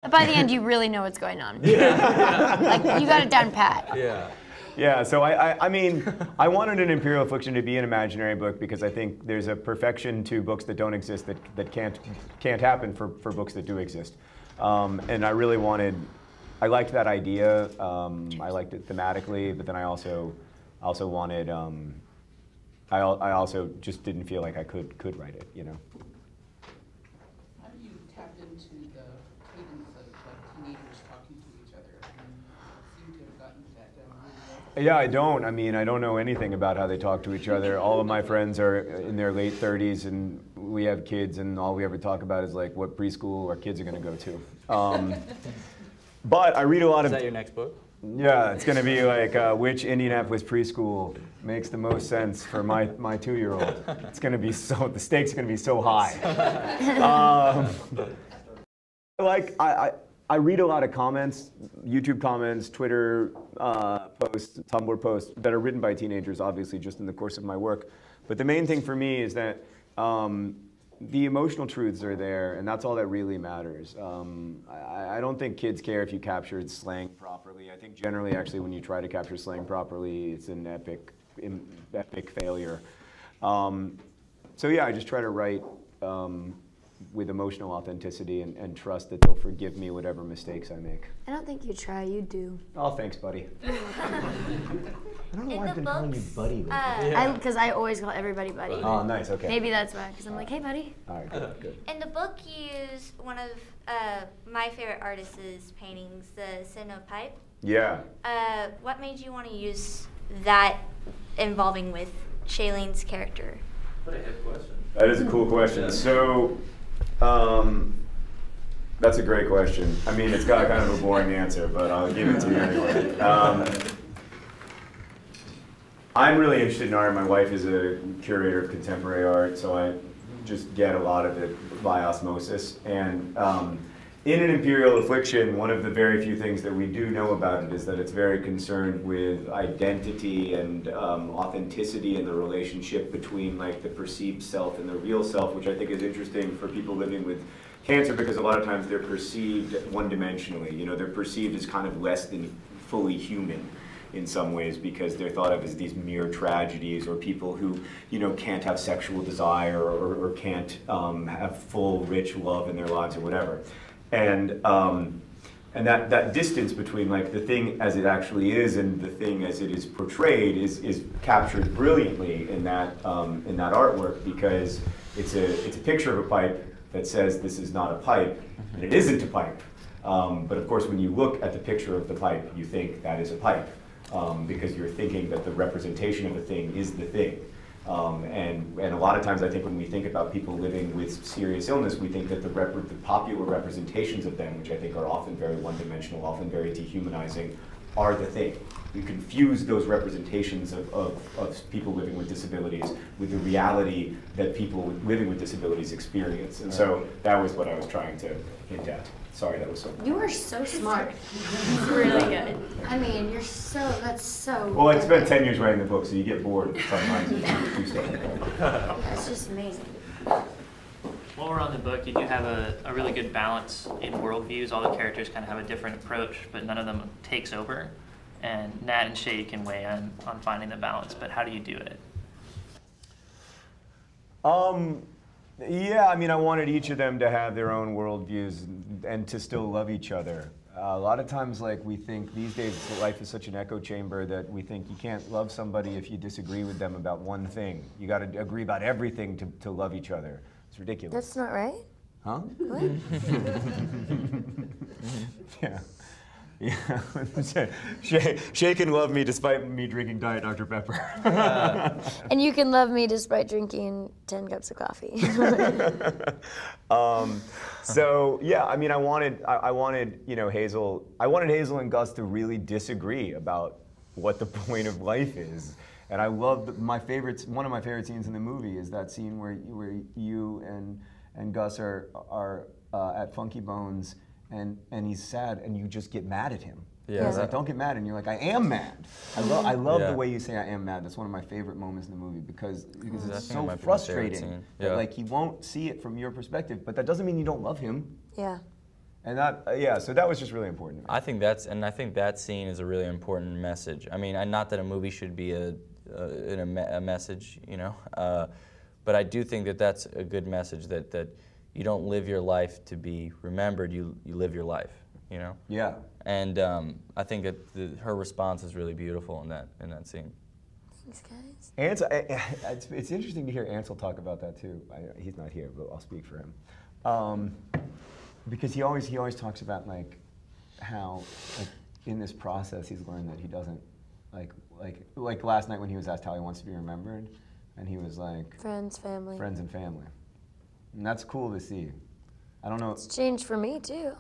By the end, you really know what's going on. Yeah. Like, you got it down pat. Yeah. Yeah, so I mean, I wanted an Imperial Affliction to be an imaginary book because I think there's a perfection to books that don't exist that can't happen for books that do exist. And I really I liked that idea. I liked it thematically, but then I also wanted, I also just didn't feel like I could write it, you know. How do you tap into the cadence of like teenagers talking to each other? I mean, you seem to have gotten that down really well. Yeah, I don't. I mean, I don't know anything about how they talk to each other. All of my friends are in their late 30s, and we have kids, and all we ever talk about is like what preschool our kids are going to go to. But I read a lot of. Is that your next book? Yeah, it's going to be like which Indianapolis preschool makes the most sense for my 2-year-old. It's going to be the stakes are going to be so high. I read a lot of comments, YouTube comments, Twitter posts, Tumblr posts that are written by teenagers, obviously, just in the course of my work. But the main thing for me is that the emotional truths are there, and that's all that really matters. I don't think kids care if you captured slang properly. I think generally, actually, when you try to capture slang properly, it's an epic failure. So yeah, I just try to write with emotional authenticity and trust that they'll forgive me whatever mistakes I make. I don't think you try, you do. Oh, thanks, buddy. I don't know why I've been calling you buddy lately. Because I always call everybody buddy. Oh, nice, okay. Maybe that's why, because I'm like, hey, buddy. All right, good. In the book, you use one of my favorite artists' paintings, the Cenopipe. Yeah. What made you want to use that involving with Shailene's character? What a hip question. That is a cool question. So, that's a great question. I mean, it's got kind of a boring answer, but I'll give it to you anyway. I'm really interested in art. My wife is a curator of contemporary art, so I just get a lot of it by osmosis. And in An Imperial Affliction, one of the very few things that we do know about it is that it's very concerned with identity and authenticity and the relationship between like the perceived self and the real self, which I think is interesting for people living with cancer because a lot of times they're perceived one-dimensionally. You know, they're perceived as kind of less than fully human in some ways because they're thought of as these mere tragedies or people who, you know, can't have sexual desire or can't have full, rich love in their lives or whatever. And that distance between like the thing as it actually is and the thing as it is portrayed is captured brilliantly in that artwork because it's a picture of a pipe that says this is not a pipe and it isn't a pipe. But of course, when you look at the picture of the pipe, you think that is a pipe because you're thinking that the representation of a thing is the thing. And a lot of times I think when we think about people living with serious illness, we think that the popular representations of them, which I think are often very one-dimensional, often very dehumanizing, are the thing. You confuse those representations of people living with disabilities with the reality that people living with disabilities experience. And so that was what I was trying to hint at. Sorry, that was so. You are so smart. Really good. I mean, that's so. Well, I spent 10 years writing the book, so you get bored sometimes. You stuff. That's just amazing. While we're on the book, you do have a really good balance in worldviews. All the characters kind of have a different approach, but none of them takes over. And Nat and Shay can weigh in on finding the balance, but how do you do it? Yeah, I mean, I wanted each of them to have their own worldviews and to still love each other. A lot of times, like, we think these days life is such an echo chamber that we think you can't love somebody if you disagree with them about one thing. You got to agree about everything to love each other. It's ridiculous. That's not right. Huh? What? Yeah. Yeah. Shay can love me despite me drinking Diet Dr. Pepper. And you can love me despite drinking 10 cups of coffee. So yeah, I mean, I wanted, you know, Hazel and Gus to really disagree about what the point of life is. And I love one of my favorite scenes in the movie is that scene where you and Gus are at Funky Bones. And he's sad, and you just get mad at him. Yeah. He's like, don't get mad, and you're like, I am mad. I love the way you say I am mad. That's one of my favorite moments in the movie because it's so frustrating. That, like, he won't see it from your perspective, but that doesn't mean you don't love him. Yeah. And that, yeah, so that was just really important to me. I think that scene is a really important message. I mean, not that a movie should be a message, you know, but I do think that that's a good message, that you don't live your life to be remembered, you live your life, you know? Yeah. And I think that her response is really beautiful in that scene. Thanks, guys. Ansel, it's interesting to hear Ansel talk about that too. He's not here, but I'll speak for him. Because he always talks about like how like in this process he's learned that he doesn't like last night when he was asked how he wants to be remembered, and he was like Friends, family. Friends and family, and that's cool to see. I don't know. It's changed for me too.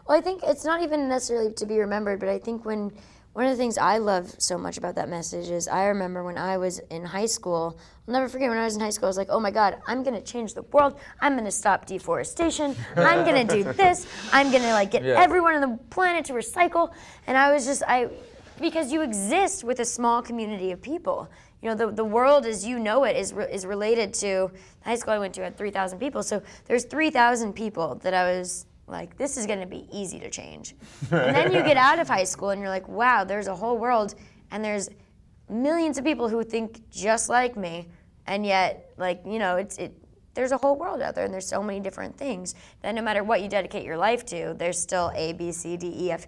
Well, I think it's not even necessarily to be remembered, but I think one of the things I love so much about that message is I remember when I was in high school, I'll never forget when I was in high school, I was like, oh my God, I'm gonna change the world. I'm gonna stop deforestation. I'm gonna do this. I'm gonna like get everyone on the planet to recycle. And I was just, because you exist with a small community of people. You know, the world as you know it is related to, the high school I went to had 3,000 people. So there's 3,000 people that I was like, this is gonna be easy to change. And then you get out of high school and you're like, wow, there's a whole world and there's millions of people who think just like me, and yet, like, you know, there's a whole world out there and there's so many different things that no matter what you dedicate your life to, there's still A, B, C, D, E, F.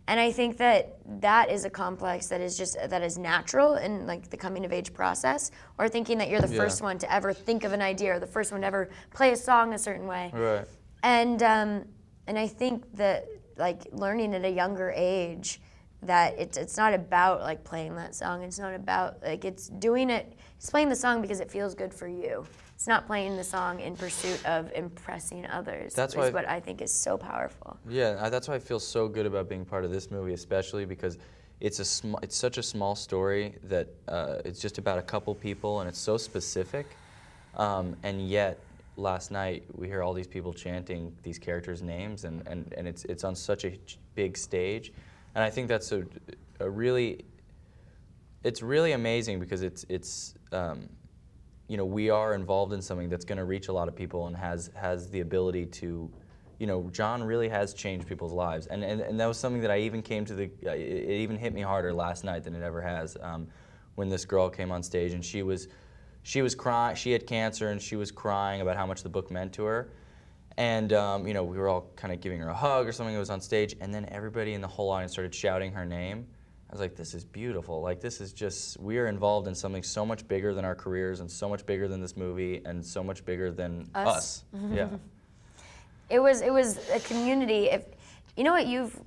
And I think that is a complex that is natural in like the coming of age process, or thinking that you're the first one to ever think of an idea or the first one to ever play a song a certain way. Right. And I think that like learning at a younger age that it's not about like playing that song. It's not about like it's playing the song because it feels good for you. It's not playing the song in pursuit of impressing others. That's what I think is so powerful. Yeah, that's why I feel so good about being part of this movie, especially because it's such a small story that it's just about a couple people and it's so specific, and yet last night we hear all these people chanting these characters' names, and it's on such a big stage, and I think that's it's really amazing because it's you know, we are involved in something that's going to reach a lot of people and has the ability to, you know, John really has changed people's lives, and that was something that I even came to it even hit me harder last night than it ever has, when this girl came on stage and she was crying. She had cancer and she was crying about how much the book meant to her, and you know, we were all kind of giving her a hug or something that was on stage, and then everybody in the whole audience started shouting her name. I was like, this is beautiful. Like, this is just, we are involved in something so much bigger than our careers and so much bigger than this movie and so much bigger than us. Yeah. It was a community. You know what you've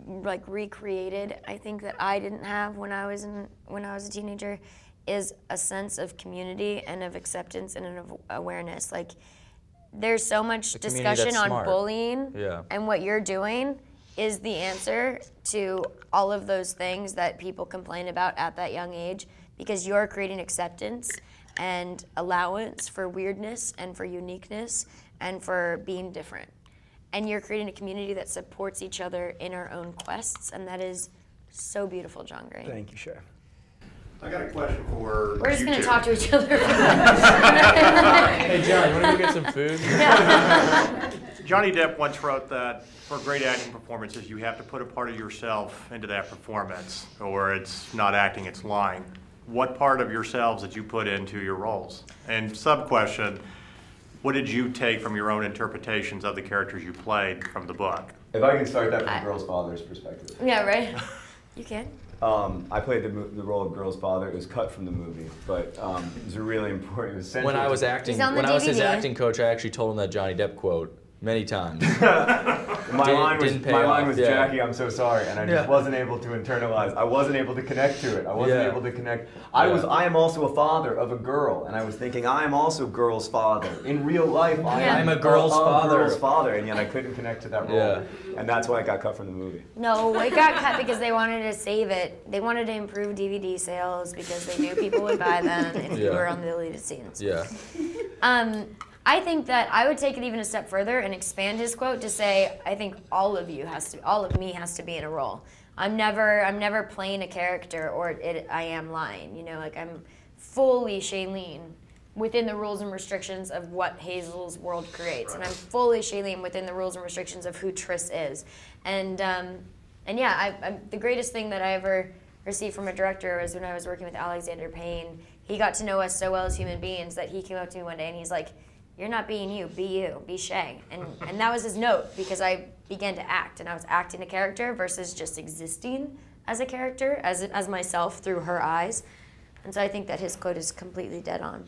like recreated, I think, that I didn't have when I was a teenager, is a sense of community and of acceptance and of awareness. Like, there's so much discussion on bullying, and what you're doing is the answer to all of those things that people complain about at that young age, because you're creating acceptance and allowance for weirdness and for uniqueness and for being different. And you're creating a community that supports each other in our own quests, and that is so beautiful, John Gray. Thank you, Shay. I got a question for We're just you going to two. talk to each other. Hey, John, you want to go get some food? Yeah. Johnny Depp once wrote that for great acting performances, you have to put a part of yourself into that performance, or it's not acting, it's lying. What part of yourselves did you put into your roles? And sub-question, what did you take from your own interpretations of the characters you played from the book? If I can start that from Girl's father's perspective. Yeah, right? You can. I played the role of Girl's father. It was cut from the movie, but it was a really important. It was central. When I was acting, He's on the when I was his DVD. acting coach, I actually told him that Johnny Depp quote many times. My line was Yeah. Jackie, I'm so sorry, and I just wasn't able to internalize. I wasn't able to connect to it. I wasn't able to connect. I am also a father of a girl, and I was thinking I am also Girl's father. In real life, I'm a girl's father. Girl's father, and yet I couldn't connect to that role, and that's why it got cut from the movie. No, it got cut because they wanted to save it. They wanted to improve DVD sales because they knew people would buy them if you were on the deleted scenes. Yeah. I think that I would take it even a step further and expand his quote to say, I think all of me has to be in a role. I'm never playing a character or I am lying. You know, like I'm fully Shailene, within the rules and restrictions of what Hazel's world creates, and I'm fully Shailene within the rules and restrictions of who Triss is, and yeah, the greatest thing that I ever received from a director was when I was working with Alexander Payne. He got to know us so well as human beings that he came up to me one day and he's like, "You're not being you, be Shay," and that was his note, because I began to act, and I was acting a character versus just existing as a character, as myself through her eyes, and so I think that his quote is completely dead on.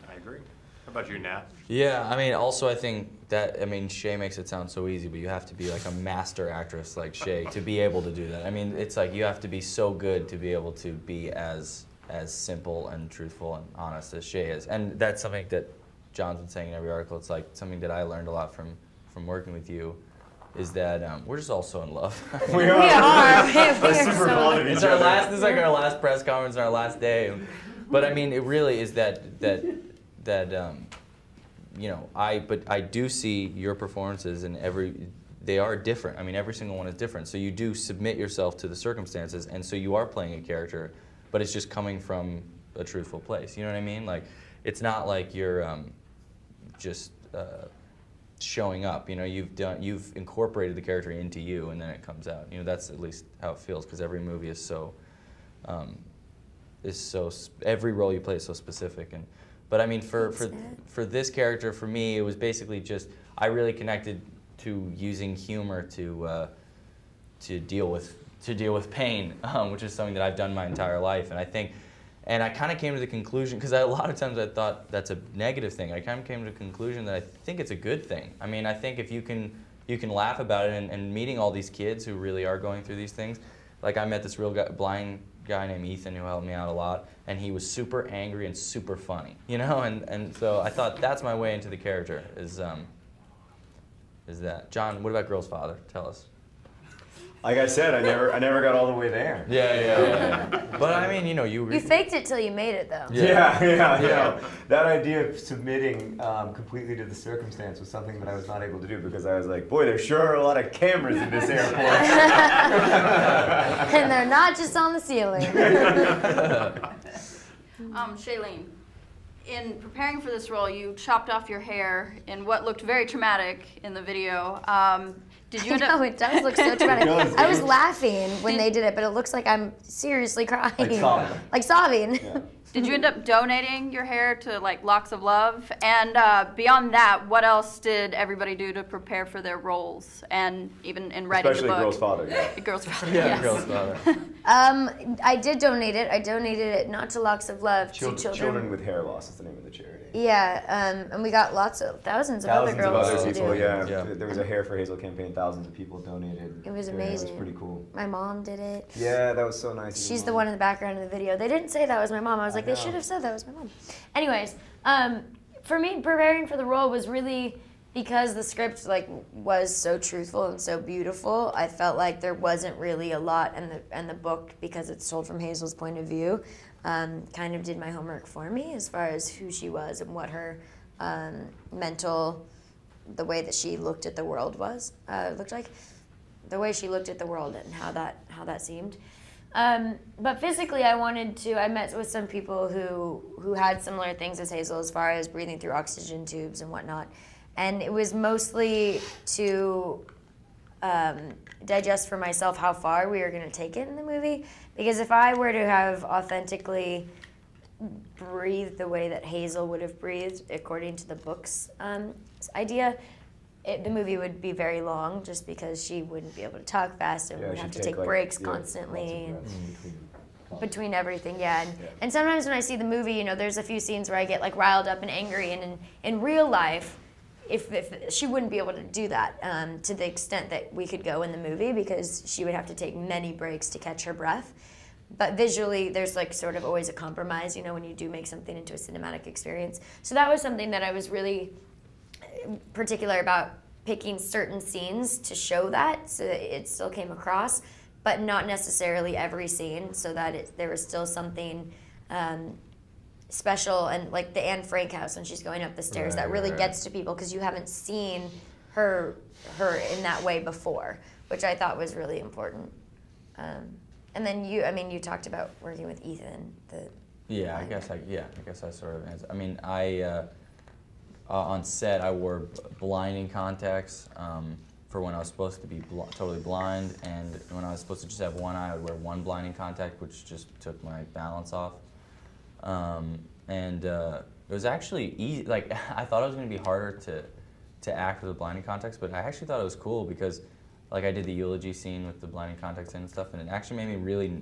I agree. How about you, Nat? Yeah, I mean, also I think that, I mean, Shay makes it sound so easy, but you have to be like a master actress like Shay to be able to do that. I mean, it's like you have to be so good to be able to be as simple and truthful and honest as Shay is. And that's something that John's been saying in every article. It's like something that I learned a lot from working with you, is that we're just all so in love. We We are. are. We're super fond of each It's our other. last. This is like our last press conference, and our last day. But I mean, it really is that you know, but I do see your performances, and they are different. I mean, every single one is different. So you do submit yourself to the circumstances, and so you are playing a character, but it's just coming from a truthful place. You know what I mean? Like, it's not like you're just showing up. You know, you've incorporated the character into you, and then it comes out. You know, that's at least how it feels, because every movie is so every role you play is so specific. But I mean, for this character, for me, it was basically just, I really connected to using humor to deal with pain, which is something that I've done my entire life. And I kind of came to the conclusion, because a lot of times I thought that's a negative thing. I kind of came to the conclusion that I think it's a good thing. I mean, I think if you can laugh about it, and meeting all these kids who really are going through these things. Like, I met this blind guy named Ethan who helped me out a lot, and he was super angry and super funny, you know, and so I thought that's my way into the character, is that. John, what about Girl's Father? Tell us. Like I said, I never got all the way there. Yeah. But I mean, you know, You faked it till you made it, though. Yeah. That idea of submitting completely to the circumstance was something that I was not able to do, because I was like, boy, there sure are a lot of cameras in this airport. And they're not just on the ceiling. Shailene, in preparing for this role, you chopped off your hair in what looked very traumatic in the video. Did you end up? No, it does look so traumatic. It does, I was dude. laughing when they did it, but it looks like I'm seriously crying. Like sobbing. Yeah. Did you end up donating your hair to like Locks of Love? And beyond that, what else did everybody do to prepare for their roles, and even in writing Especially the book? Girl's Father. Yeah. Girl's Father. Yeah, Yes. Girl's Father. I did donate it. I donated it not to Locks of Love, to Children with Hair Loss is the name of the charity. Yeah, and we got thousands of other girls to do people, it. yeah. There was a Hair for Hazel campaign. Thousands of people donated. It was Yeah, amazing. it was pretty cool. My mom did it. Yeah, that was so nice. She's the one in the background of the video. They didn't say that was my mom. I was like, they should have said that was my mom. Anyways, for me, preparing for the role was really because the script was so truthful and so beautiful. I felt like there wasn't really a lot, and the book, because it's told from Hazel's point of view, kind of did my homework for me as far as who she was and what her the way that she looked at the world looked like, the way she looked at the world and how that seemed. But physically, I met with some people who had similar things as Hazel as far as breathing through oxygen tubes and whatnot. And it was mostly to digest for myself how far we were going to take it in the movie. Because if I were to have authentically breathed the way that Hazel would have breathed, according to the book's idea, the movie would be very long, just because she wouldn't be able to talk fast and would have to take breaks constantly between everything. And sometimes when I see the movie, there's a few scenes where I get riled up and angry, and in real life, if she wouldn't be able to do that to the extent that we could go in the movie, because she would have to take many breaks to catch her breath. But visually, there's sort of always a compromise, when you do make something into a cinematic experience. So that was something that I was really particular about, picking certain scenes to show that, so that it still came across, but not necessarily every scene, so that there was still something special, and like the Anne Frank house when she's going up the stairs, that really gets to people because you haven't seen her in that way before, which I thought was really important. And then you talked about working with Ethan, Yeah, I guess I sort of answered. I mean, I on set I wore blinding contacts for when I was supposed to be totally blind, and when I was supposed to just have one eye, I would wear one blinding contact, which just took my balance off. It was actually easy. Like I thought it was going to be harder to act with the blinding contacts, but I actually thought it was cool because, like, I did the eulogy scene with the blinding contacts in and stuff, and it actually made me really.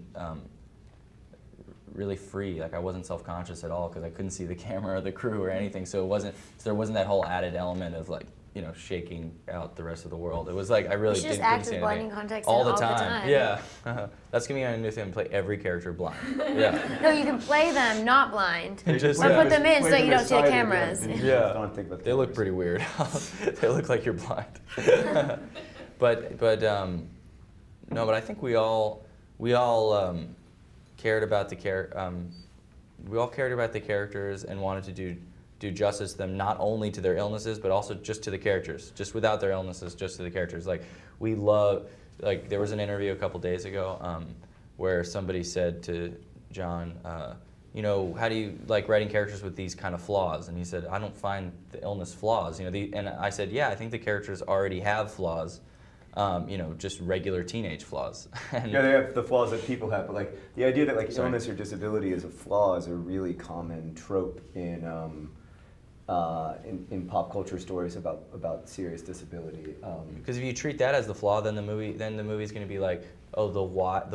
Really free. Like I wasn't self-conscious at all because I couldn't see the camera or the crew or anything. So there wasn't that whole added element of like, you know, shaking out the rest of the world. It was like I really couldn't see with blinding contacts all the time. Yeah, that's gonna be my new thing. Play every character blind. Yeah. No, you can play them not blind, And just or put them in so you don't see the cameras. Yeah. Don't think about They look pretty weird. They look like you're blind. but no, but I think we all cared about the characters and wanted to do justice to them, not only to their illnesses but also just to the characters, just without their illnesses, just to the characters. Like there was an interview a couple days ago where somebody said to John, you know, how do you like writing characters with these kind of flaws? And he said, I don't find the illness flaws. You know, and I said, yeah, I think the characters already have flaws. You know, just regular teenage flaws. Yeah, they have the flaws that people have, but like the idea that like illness or disability is a flaw is a really common trope in pop culture stories about serious disability. Because if you treat that as the flaw, then the movie's going to be like, oh, the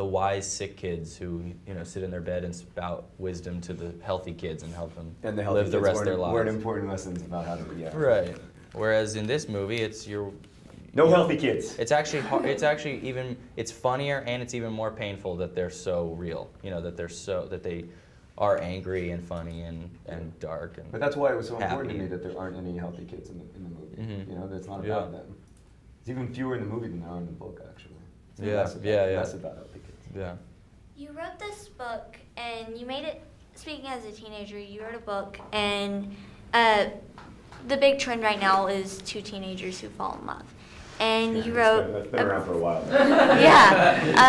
wise sick kids who, you know, sit in their bed and spout wisdom to the healthy kids and help them live the rest of their lives. Learn important lessons about how to be. Yeah. Right. Whereas in this movie, no healthy kids. It's actually even it's funnier and it's even more painful that they're so real. You know, that they are angry and funny and dark and. But that's why it was so happy. important to me that there aren't any healthy kids in the movie. Mm-hmm. You know, that's not about them. There's even fewer in the movie than there are in the book, actually. It's less about healthy kids. Yeah. You wrote this book and you made it. Speaking as a teenager, you wrote a book and the big trend right now is two teenagers who fall in love. And you wrote. That's been around for a while. Yeah.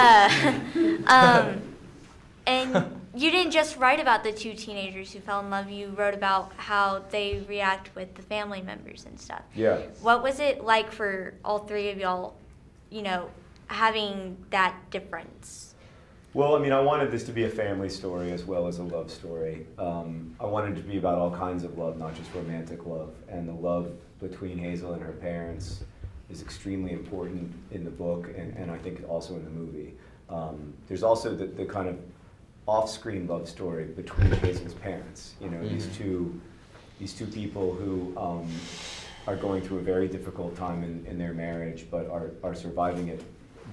And you didn't just write about the two teenagers who fell in love. You wrote about how they react with the family members and stuff. Yeah. What was it like for all three of y'all, you know, having that difference? Well, I mean, I wanted this to be a family story as well as a love story. I wanted it to be about all kinds of love, not just romantic love. And the love between Hazel and her parents is extremely important in the book, and I think also in the movie. There's also the kind of off-screen love story between Hazel's parents. You know, Mm-hmm. these two people who are going through a very difficult time in their marriage, but are surviving it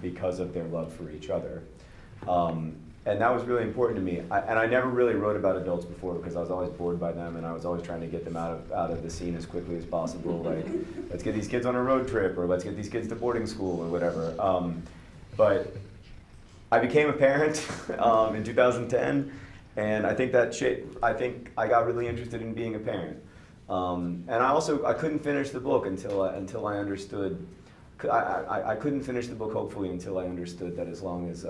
because of their love for each other. And that was really important to me. And I never really wrote about adults before because I was always bored by them, and I was always trying to get them out of the scene as quickly as possible. Like, let's get these kids on a road trip, or let's get these kids to boarding school, or whatever. But I became a parent in 2010, and I think I think I got really interested in being a parent. And I couldn't finish the book until I understood. I couldn't finish the book hopefully until I understood that as long as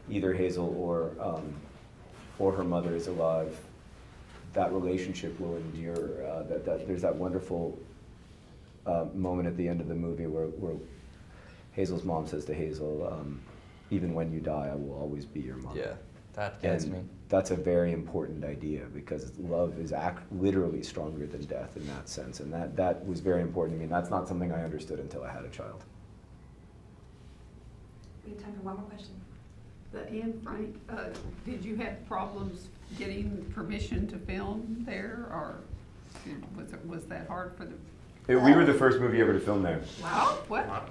either Hazel or her mother is alive, that relationship will endure. That there's that wonderful moment at the end of the movie where Hazel's mom says to Hazel, "Even when you die, I will always be your mom." Yeah, that gets me. That's a very important idea because love is literally stronger than death in that sense, and that was very important to me. And that's not something I understood until I had a child. We have time for one more question. Anne Frank, did you have problems getting permission to film there, or was that hard for the? We were the first movie ever to film there. Wow! What?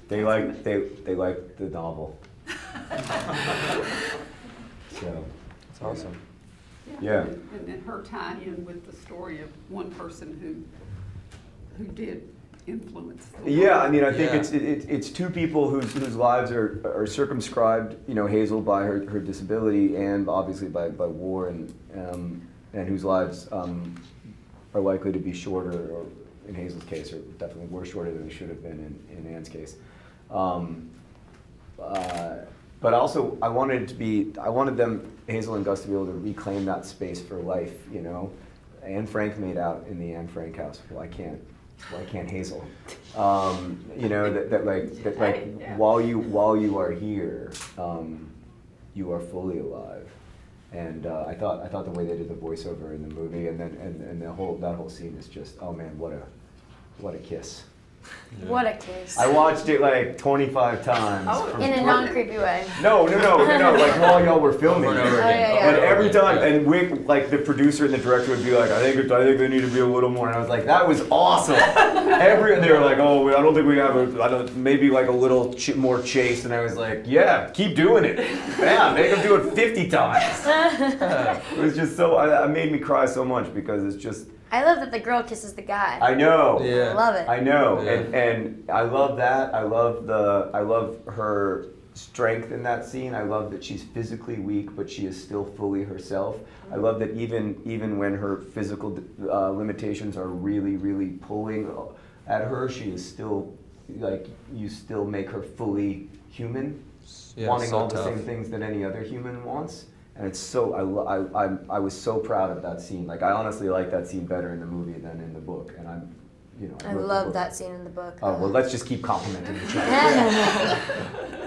They liked the novel. So it's awesome. Yeah. And then her tie in with the story of one person who did influence. Yeah, I mean, I think it's two people whose lives are circumscribed. You know, Hazel by her disability, and obviously by war, and whose lives are likely to be shorter, or in Hazel's case, or definitely were shorter than they should have been in Anne's case. but also I wanted them, Hazel and Gus, to be able to reclaim that space for life, you know. Anne Frank made out in the Anne Frank house. Why can't Hazel? You know, while you are here, you are fully alive. And I thought the way they did the voiceover in the movie, and that whole scene is just, oh man, what a kiss. Yeah. What a kiss. I watched it like 25 times. In a non-creepy way. No, like while y'all were filming. Yeah. But every time, and Wick, like the producer and the director would be like, I think they need to be a little more. And I was like, that was awesome. They were like, oh, I don't think we have maybe like a little more chase. And I was like, yeah, keep doing it. Man, make them do it 50 times. It was just so, it made me cry so much because it's just, I love that the girl kisses the guy. I know. Yeah. I love it. I know. Yeah. And I love that. I love her strength in that scene. I love that she's physically weak, but she is still fully herself. I love that even when her physical limitations are really, really pulling at her, she is still, like, you still make her fully human, wanting all the same things that any other human wants. And it's so, I was so proud of that scene. Like, I honestly like that scene better in the movie than in the book. And I love that scene in the book. Oh, well, let's just keep complimenting each other.